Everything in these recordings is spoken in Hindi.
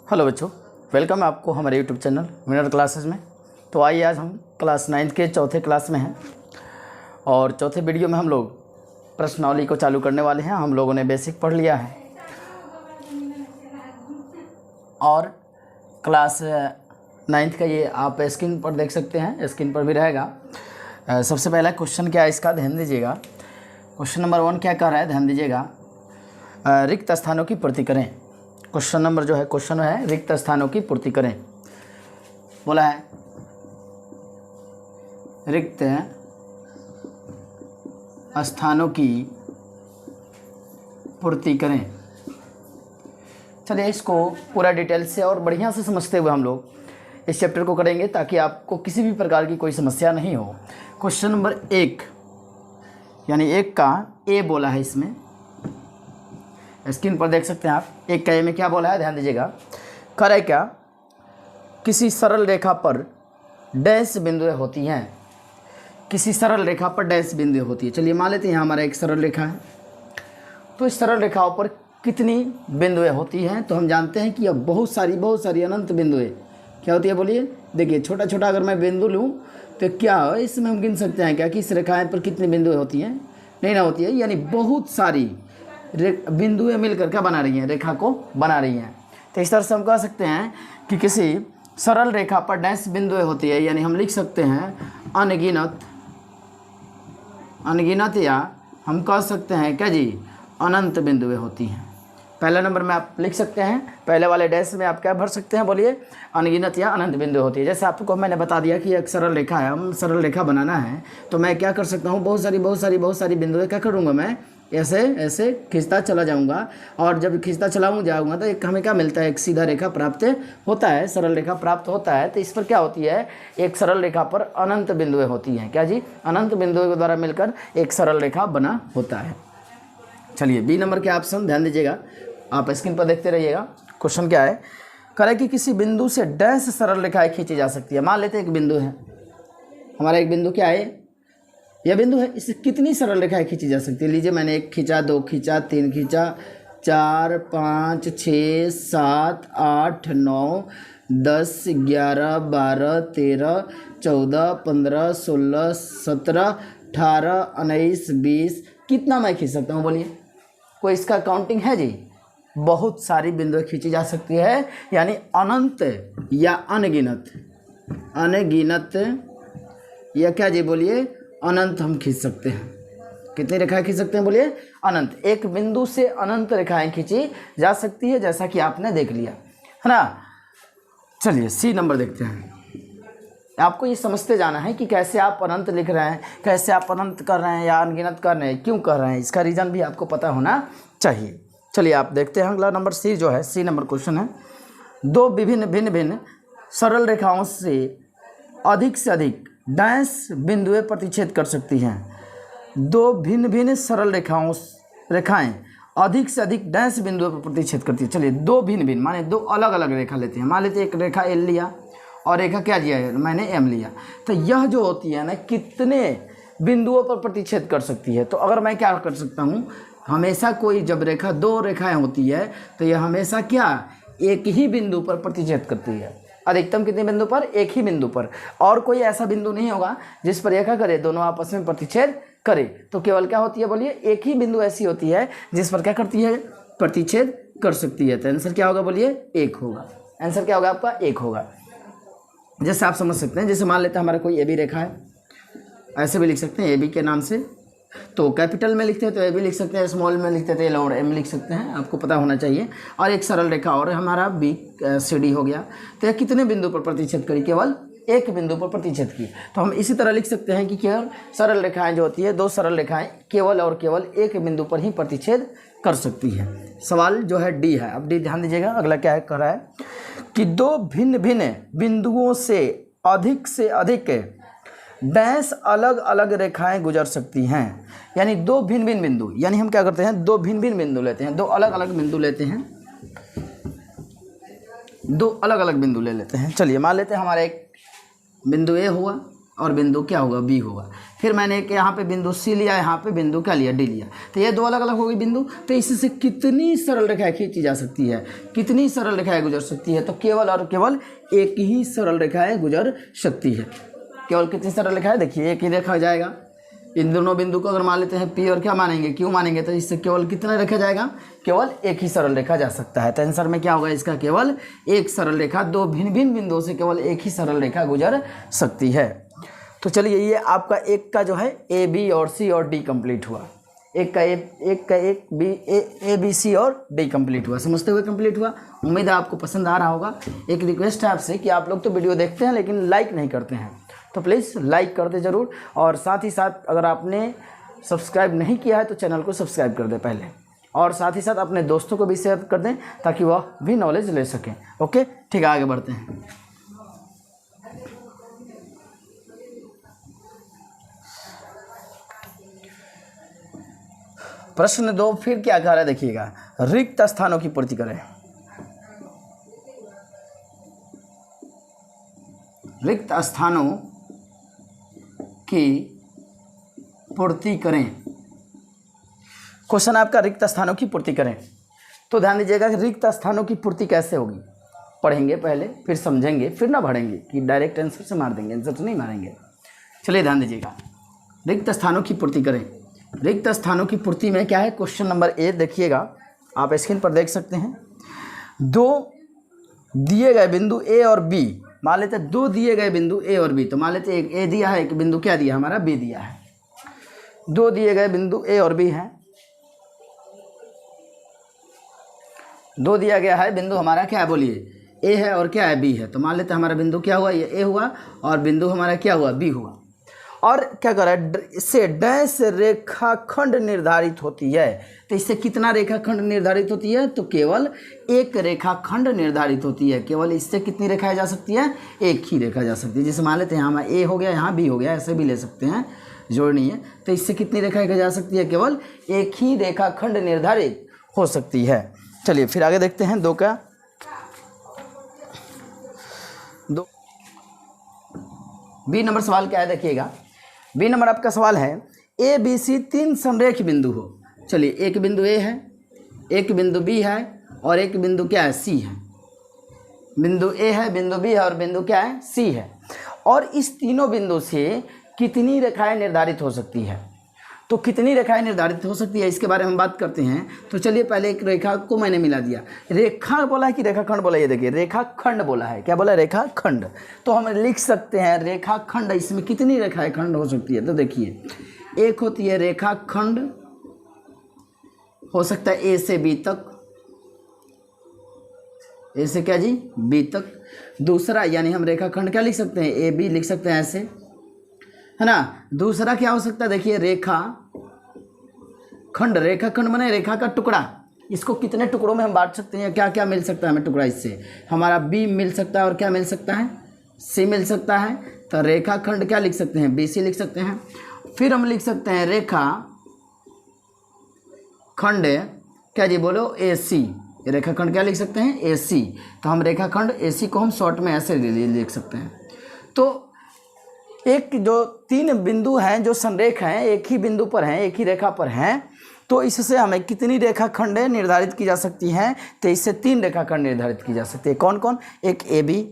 हेलो बच्चों, वेलकम है आपको हमारे यूट्यूब चैनल विनर क्लासेस में। तो आइए आज हम क्लास 9 के चौथे क्लास में हैं और चौथे वीडियो में हम लोग प्रश्नावली को चालू करने वाले हैं। हम लोगों ने बेसिक पढ़ लिया है और क्लास 9 का ये आप स्क्रीन पर देख सकते हैं, स्क्रीन पर भी रहेगा। सबसे पहला क्वेश्चन क्या है इसका, ध्यान दीजिएगा। क्वेश्चन नंबर 1 क्या कह रहा है, ध्यान दीजिएगा। रिक्त स्थानों की पूर्ति करें। क्वेश्चन है रिक्त स्थानों की पूर्ति करें। बोला है रिक्त स्थानों की पूर्ति करें। चलिए इसको पूरा डिटेल से और बढ़िया से समझते हुए हम लोग इस चैप्टर को करेंगे ताकि आपको किसी भी प्रकार की कोई समस्या नहीं हो। क्वेश्चन नंबर 1 यानी 1 का ए बोला है, इसमें स्क्रीन पर देख सकते हैं आप। 1 का ए में क्या बोला है, ध्यान दीजिएगा। करे क्या, किसी सरल रेखा पर डैश बिंदुएं होती हैं। किसी सरल रेखा पर डैश बिंदुएं होती है। चलिए मान लेते हैं हमारा एक सरल रेखा है, तो इस सरल रेखाओं पर कितनी बिंदुएं होती हैं। तो हम जानते हैं कि अब बहुत सारी अनंत बिंदुएं क्या होती है, बोलिए। देखिए छोटा छोटा अगर मैं बिंदु लूँ तो क्या इसमें हम गिन सकते हैं क्या कि इस रेखाएं पर कितनी बिंदुएं होती हैं, नहीं ना होती है। यानी बहुत सारी बिंदुएं मिलकर क्या बना रही हैं, रेखा को बना रही हैं। तो इस तरह से हम कह सकते हैं कि किसी सरल रेखा पर डैश बिंदुएं होती है, यानी हम लिख सकते हैं अनगिनत या हम कह सकते हैं क्या जी, अनंत बिंदुएं होती हैं। पहला नंबर में आप लिख सकते हैं, पहले वाले डैश में आप क्या भर सकते हैं, बोलिए, अनगिनत या अनंत बिंदु होती है। जैसे आपको मैंने बता दिया कि एक सरल रेखा है, हम सरल रेखा बनाना है तो मैं क्या कर सकता हूँ, बहुत सारी बिंदुएं क्या करूँगा, मैं ऐसे खींचता चला जाऊंगा। और जब खींचता जाऊंगा तो एक हमें क्या मिलता है, एक सीधा रेखा प्राप्त होता है, सरल रेखा प्राप्त होता है। तो इस पर क्या होती है, एक सरल रेखा पर अनंत बिंदुएं होती हैं। क्या जी, अनंत बिंदुओं के द्वारा मिलकर एक सरल रेखा बना होता है। चलिए बी नंबर के ऑप्शन ध्यान दीजिएगा, आप स्क्रीन पर देखते रहिएगा। क्वेश्चन क्या है, करे कि किसी बिंदु से डैश सरल रेखाएं खींची जा सकती है। मान लेते हैं एक बिंदु है हमारा, एक बिंदु क्या है, यह बिंदु है, इससे कितनी सरल रेखाएं खींची जा सकती है। लीजिए मैंने 1 खींचा, 2 खींचा, 3 खींचा, 4 5 6 7 8 9 10 11 12 13 14 15 16 17 18 19 20, कितना मैं खींच सकता हूँ, बोलिए। कोई इसका काउंटिंग है जी। बहुत सारी बिंदुएं खींची जा सकती है, यानी अनंत या अनगिनत या क्या जी, बोलिए, अनंत हम खींच सकते हैं। कितनी रेखाएं खींच सकते हैं, बोलिए, अनंत। एक बिंदु से अनंत रेखाएं खींची जा सकती है, जैसा कि आपने देख लिया है ना। चलिए सी नंबर देखते हैं। आपको ये समझते जाना है कि कैसे आप अनंत लिख रहे हैं, कैसे आप अनंत कर रहे हैं या अनगिनत कर रहे हैं, क्यों कर रहे हैं, इसका रीज़न भी आपको पता होना चाहिए। चलिए आप देखते हैं अगला नंबर सी जो है, सी नंबर क्वेश्चन है। दो भिन्न सरल रेखाओं से अधिक डैश बिंदुएं प्रतिच्छेद कर सकती हैं। दो भिन्न सरल रेखाएं अधिक से अधिक डैश बिंदुओं पर प्रतिच्छेद करती है। चलिए दो भिन्न माने दो अलग अलग रेखा लेते हैं। मान लेते हैं एक रेखा एल लिया और रेखा क्या लिया है, मैंने एम लिया। तो यह जो होती है ना, कितने बिंदुओं पर प्रतिच्छेद कर सकती है। तो अगर मैं क्या कर सकता हूँ, हमेशा कोई जब रेखा दो रेखाएं होती है तो यह हमेशा क्या, एक ही बिंदु पर प्रतिच्छेद करती है। अधिकतम कितने बिंदु पर, एक ही बिंदु पर। और कोई ऐसा बिंदु नहीं होगा जिस पर रेखा करे दोनों आपस में प्रतिच्छेद करे। तो केवल क्या होती है, बोलिए, एक ही बिंदु ऐसी होती है जिस पर क्या करती है, प्रतिच्छेद कर सकती है। तो आंसर क्या होगा, बोलिए, 1 होगा। आंसर क्या होगा आपका, 1 होगा। जैसे आप समझ सकते हैं, जैसे मान लेते हैं हमारा कोई ए बी रेखा है, ऐसे भी लिख सकते हैं ए बी के नाम से। तो कैपिटल में लिखते हैं तो ए भी लिख सकते हैं, स्मॉल में लिखते हैं तो एल और एम लिख सकते हैं, आपको पता होना चाहिए। और एक सरल रेखा और हमारा बी सी डी हो गया। तो यह कितने बिंदु पर प्रतिच्छेद करी, केवल एक बिंदु पर प्रतिच्छेद की। तो हम इसी तरह लिख सकते हैं कि केवल सरल रेखाएं जो होती है, दो सरल रेखाएं केवल और केवल एक बिंदु पर ही प्रतिच्छेद कर सकती है। सवाल जो है डी है। अब डी ध्यान दीजिएगा, अगला क्या है, कह रहा है कि दो भिन्न बिंदुओं से अधिक डैश अलग अलग रेखाएं गुजर सकती हैं। यानी दो भिन्न बिंदु, यानी हम क्या करते हैं, दो भिन्न बिंदु लेते हैं, दो अलग अलग बिंदु लेते हैं, दो अलग अलग बिंदु ले लेते हैं। चलिए मान लेते हैं हमारा एक बिंदु ए हुआ और बिंदु क्या होगा, बी होगा। फिर मैंने एक यहाँ पे बिंदु सी लिया, यहाँ पे बिंदु क्या लिया, डी लिया। तो ये दो अलग अलग हो गई बिंदु। तो इससे कितनी सरल रेखाएं खींची जा सकती है, कितनी सरल रेखाएं गुजर सकती है, तो केवल और केवल एक ही सरल रेखाएं गुजर सकती है। केवल कितनी सरल रेखाएं, देखिए एक ही रेखा जाएगा। इन दोनों बिंदु को अगर मान लेते हैं पी और क्या मानेंगे, क्यू मानेंगे, तो इससे केवल कितना रेखा जाएगा, केवल एक ही सरल रेखा जा सकता है। तो आंसर में क्या होगा इसका, केवल एक सरल रेखा, दो भिन्न भिन्न बिंदुओं से केवल एक ही सरल रेखा गुजर सकती है। तो चलिए ये आपका एक का जो है ए बी और सी और डी कंप्लीट हुआ, एक का एक बी ए बी सी और डी कंप्लीट हुआ, समझते हुए कंप्लीट हुआ। उम्मीद है आपको पसंद आ रहा होगा। एक रिक्वेस्ट है आपसे कि आप लोग तो वीडियो देखते हैं लेकिन लाइक नहीं करते हैं, तो प्लीज़ लाइक कर दे ज़रूर। और साथ ही साथ अगर आपने सब्सक्राइब नहीं किया है तो चैनल को सब्सक्राइब कर दे पहले, और साथ ही साथ अपने दोस्तों को भी शेयर कर दें ताकि वह भी नॉलेज ले सकें। ओके, ठीक है, आगे बढ़ते हैं। प्रश्न 2 फिर क्या कह रहा है, देखिएगा, रिक्त स्थानों की पूर्ति करें। रिक्त स्थानों की पूर्ति करें। क्वेश्चन आपका रिक्त स्थानों की पूर्ति करें। तो ध्यान दीजिएगा कि रिक्त स्थानों की पूर्ति कैसे होगी, पढ़ेंगे पहले, फिर समझेंगे, फिर ना पढ़ेंगे कि डायरेक्ट आंसर से मार देंगे, आंसर से नहीं मारेंगे। चलिए ध्यान दीजिएगा, रिक्त स्थानों की पूर्ति करें। रिक्त स्थानों की पूर्ति में क्या है, क्वेश्चन नंबर ए देखिएगा, आप स्क्रीन पर देख सकते हैं। दो दिए गए बिंदु ए और बी, मान लेते हैं दो दिए गए बिंदु ए और बी, तो मान लेते हैं एक ए दिया है, एक बिंदु क्या दिया हमारा, बी दिया है। दो दिए गए बिंदु ए और बी हैं, दो दिया गया है बिंदु हमारा क्या है, बोलिए, ए है और क्या है, बी है। तो मान लेते हैं हमारा बिंदु क्या हुआ, ये ए हुआ, और बिंदु हमारा क्या हुआ, बी हुआ। और क्या कर रहा है, इससे डैश रेखाखंड निर्धारित होती है। तो इससे कितना रेखाखंड निर्धारित होती है, तो केवल एक रेखाखंड निर्धारित होती है। केवल इससे कितनी रेखाएं जा सकती है, एक ही रेखा जा सकती है। जैसे मान लेते हैं यहाँ ए हो गया, यहाँ बी हो गया, ऐसे भी ले सकते हैं, जोड़ नहीं है। तो इससे कितनी रेखाएं जा सकती है, केवल एक ही रेखाखंड निर्धारित हो सकती है। चलिए फिर आगे देखते हैं, दो का दो बी नंबर सवाल क्या है, देखिएगा। बी नंबर आपका सवाल है, ए बी सी तीन समरेख बिंदु हो। चलिए एक बिंदु ए है, एक बिंदु बी है, और एक बिंदु क्या है, सी है। बिंदु ए है, बिंदु बी है, और बिंदु क्या है, सी है। और इस तीनों बिंदु से कितनी रेखाएं निर्धारित हो सकती है। तो कितनी रेखाएं निर्धारित हो सकती है, इसके बारे में हम बात करते हैं। तो चलिए पहले एक रेखा को मैंने मिला दिया, रेखा बोला है कि रेखाखंड बोला है, ये देखिए रेखाखंड बोला है, क्या बोला है, रेखाखंड। तो हम लिख सकते हैं रेखाखंड, इसमें कितनी रेखाएं खंड हो सकती है। तो देखिए एक होती है रेखाखंड, हो सकता है ए से बी तक, ए से क्या जी, बी तक। दूसरा यानी हम रेखाखंड क्या लिख सकते हैं, ए बी लिख सकते हैं ऐसे, है ना। दूसरा क्या हो सकता है, देखिए रेखा खंड, रेखाखंड माने रेखा का टुकड़ा। इसको कितने टुकड़ों में हम बांट सकते हैं, क्या क्या मिल सकता है हमें टुकड़ा, इससे हमारा बी मिल सकता है, और क्या मिल सकता है, सी मिल सकता है। तो रेखाखंड क्या लिख सकते हैं, बी सी लिख सकते हैं। फिर हम लिख सकते हैं रेखा खंड क्या जी, बोलो, ए सी। रेखाखंड क्या लिख सकते हैं, ए सी। तो हम रेखाखंड ए सी को हम शॉर्ट में ऐसे लिख सकते हैं। तो एक जो तीन बिंदु हैं जो संरेख हैं, एक ही बिंदु पर हैं, एक ही रेखा पर हैं, तो इससे हमें कितनी रेखाखंड निर्धारित की जा सकती हैं। तो इससे तीन रेखाखंड निर्धारित की जा सकती है। कौन कौन, एक ए बी,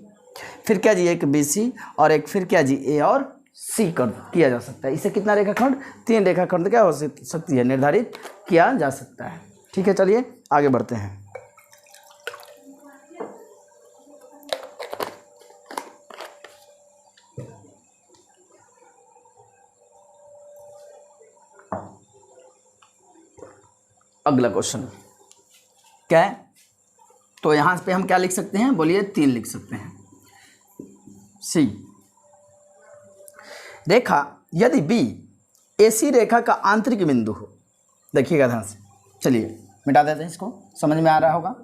फिर क्या जी एक बी सी, और एक फिर क्या जी ए और सी कर किया जा सकता है। इससे कितना रेखाखंड, तीन रेखाखंड क्या हो सकती है, निर्धारित किया जा सकता है। ठीक है, चलिए आगे बढ़ते हैं। अगला क्वेश्चन क्या है, तो यहाँ पे हम क्या लिख सकते हैं, बोलिए, तीन लिख सकते हैं। सी रेखा यदि बी एसी रेखा का आंतरिक बिंदु हो, देखिएगा ध्यान से, चलिए मिटा देते हैं इसको, समझ में आ रहा होगा।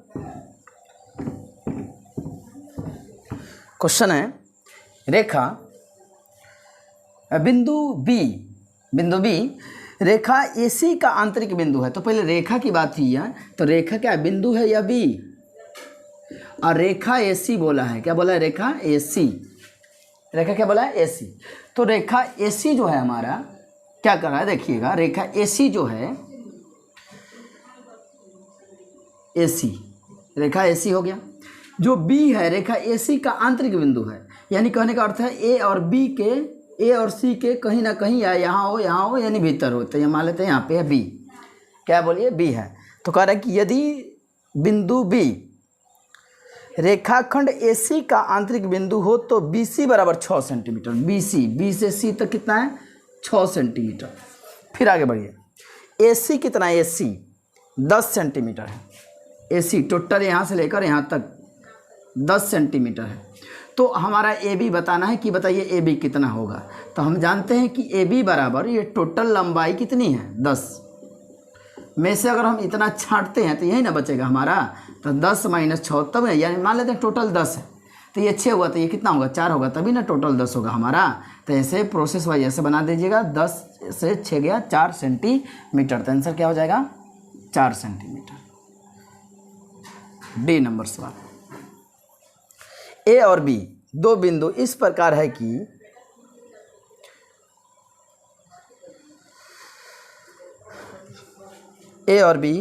क्वेश्चन है, रेखा बिंदु बी रेखा एसी का आंतरिक बिंदु है। तो पहले रेखा की बात ही है, तो रेखा क्या है, बिंदु है या बी, और रेखा एसी बोला है, क्या बोला है, रेखा एसी, रेखा क्या बोला है, एसी। तो रेखा AC जो है हमारा क्या कर रहा है, देखिएगा रेखा AC जो है, AC रेखा AC हो गया। जो B है रेखा AC का आंतरिक बिंदु है, यानी कहने का अर्थ है A और C के कहीं ना कहीं या यहाँ हो यानी भीतर हो। तो ये मान लेते हैं यहाँ पे है B, क्या बोलिए B है। तो कह रहा है कि यदि बिंदु B रेखाखंड AC का आंतरिक बिंदु हो तो BC बराबर 6 सेंटीमीटर। B से C तक कितना है, 6 सेंटीमीटर। फिर आगे बढ़िए, AC कितना है, AC 10 सेंटीमीटर है। AC टोटल यहाँ से लेकर यहाँ तक 10 सेंटीमीटर है। तो हमारा AB बताना है कि बताइए AB कितना होगा। तो हम जानते हैं कि AB बराबर ये टोटल लंबाई कितनी है, 10 में से अगर हम इतना छांटते हैं तो यही ना बचेगा हमारा। तो 10 - 6 तब है, यानी मान लेते हैं टोटल 10 है, तो ये 6 हुआ तो ये कितना होगा, 4 होगा, तभी ना टोटल 10 होगा हमारा। तो ऐसे प्रोसेस वाइज ऐसे बना दीजिएगा, 10 से 6 गया 4 सेंटीमीटर। तो आंसर क्या हो जाएगा, 4 सेंटीमीटर। डी नंबर सवाल। A और B दो बिंदु इस प्रकार है कि A और B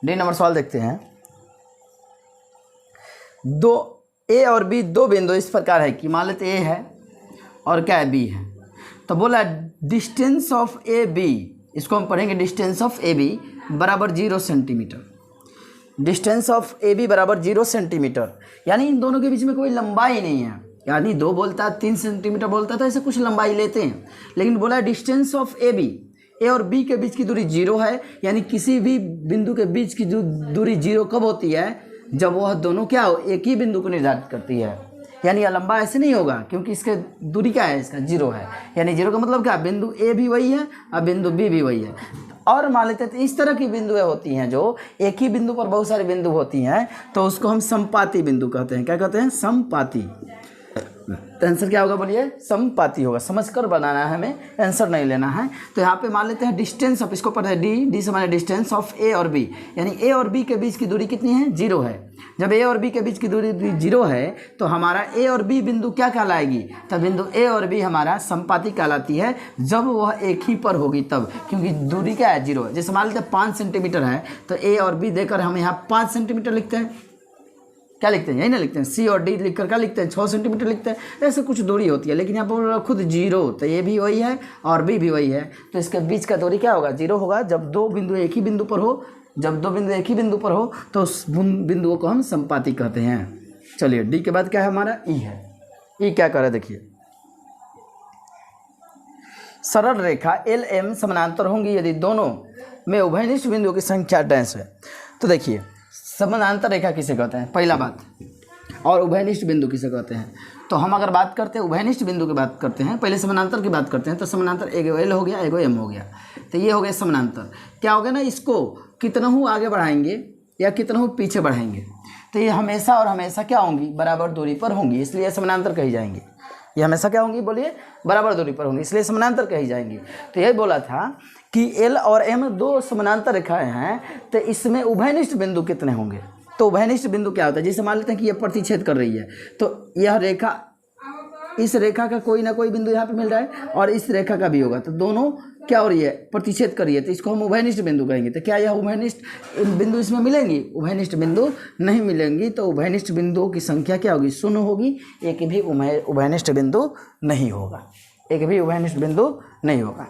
डी नंबर सवाल देखते हैं। दो A और B दो बिंदु इस प्रकार है कि मान लेते A है और क्या है, B है। तो बोला डिस्टेंस ऑफ AB, इसको हम पढ़ेंगे डिस्टेंस ऑफ AB बराबर 0 सेंटीमीटर। डिस्टेंस ऑफ AB बराबर 0 सेंटीमीटर, यानी इन दोनों के बीच में कोई लंबाई नहीं है। यानी 2 बोलता है 3 सेंटीमीटर बोलता है तो ऐसे कुछ लंबाई लेते हैं, लेकिन बोला डिस्टेंस ऑफ AB, A और B के बीच की दूरी 0 है। यानी किसी भी बिंदु के बीच की दूरी 0 कब होती है, जब वह दोनों क्या हो, एक ही बिंदु को निर्धारित करती है। यानी यह लंबा ऐसे नहीं होगा, क्योंकि इसके दूरी क्या है, इसका 0 है। यानी 0 का मतलब क्या, बिंदु A भी वही है और बिंदु B भी वही है। और मान लेते हैं इस तरह की बिंदुएं होती हैं जो एक ही बिंदु पर बहुत सारे बिंदु होती हैं, तो उसको हम समपाती बिंदु कहते हैं। क्या कहते हैं, समपाती। तो आंसर क्या होगा बोलिए, समपाती होगा। समझकर बनाना है, हमें आंसर नहीं लेना है। तो यहाँ पे मान लेते हैं डिस्टेंस ऑफ, इसको पढ़ते हैं डी से माने डिस्टेंस ऑफ A और B, यानी A और B के बीच की दूरी कितनी है, 0 है। जब A और B के बीच की दूरी 0 है तो हमारा A और B बिंदु क्या कहलाएगी, तब बिंदु A और B हमारा समपाती कहलाती है जब वह एक ही पर होगी तब, क्योंकि दूरी क्या है, 0 है। जैसे मान लेते हैं 5 सेंटीमीटर है तो A और B देकर हम यहाँ 5 सेंटीमीटर लिखते हैं, क्या लिखते हैं, यही ना लिखते हैं। C और D लिखकर क्या लिखते हैं, 6 सेंटीमीटर लिखते हैं। ऐसे कुछ दूरी होती है, लेकिन यहाँ पर खुद 0, तो ये भी वही है और B भी वही है। तो इसके बीच का दूरी क्या होगा, 0 होगा। जब दो बिंदु एक ही बिंदु पर हो, जब दो बिंदु एक ही बिंदु पर हो तो उस बिंदुओं को हम समपाती कहते हैं। चलिए डी के बाद क्या है हमारा, ई है। ई क्या करे देखिए, सरल रेखा LM समानांतर होंगी यदि दोनों में उभयनिष्ठ बिंदुओं की संख्या डैश है। तो देखिए समानांतर रेखा किसे कहते हैं, पहला बात, और उभयनिष्ठ बिंदु किसे कहते हैं। तो हम अगर बात करते हैं उभयनिष्ठ बिंदु की बात करते हैं, पहले समानांतर की बात करते हैं। तो समानांतर एगो L हो गया, एगो M हो गया। तो ये हो गया समानांतर। क्या हो गया ना, इसको कितनहू आगे बढ़ाएंगे या कितनहू पीछे बढ़ाएंगे तो ये हमेशा और हमेशा क्या होंगी, बराबर दूरी पर होंगी, इसलिए समानांतर कही जाएंगी। ये हमेशा क्या होंगी बोलिए, बराबर दूरी पर होंगी, इसलिए समानांतर कही जाएंगी। तो यही बोला था कि L और M दो समानांतर रेखाएं हैं, तो इसमें उभयनिष्ठ बिंदु कितने होंगे। तो उभयनिष्ठ बिंदु क्या होता है, जैसे मान लेते हैं कि यह प्रतिच्छेद कर रही है, तो यह रेखा, इस रेखा का कोई ना कोई बिंदु यहाँ पे मिल रहा है और इस रेखा का भी होगा, तो दोनों क्या हो रही है, प्रतिच्छेद कर रही है, तो इसको हम उभयनिष्ठ बिंदु कहेंगे। तो क्या यह उभयनिष्ठ बिंदु इसमें मिलेंगी, उभयनिष्ठ बिंदु नहीं मिलेंगी। तो उभयनिष्ठ बिंदुओं की संख्या क्या होगी, 0 होगी। एक भी उभयनिष्ठ बिंदु नहीं होगा, एक भी उभयनिष्ठ बिंदु नहीं होगा।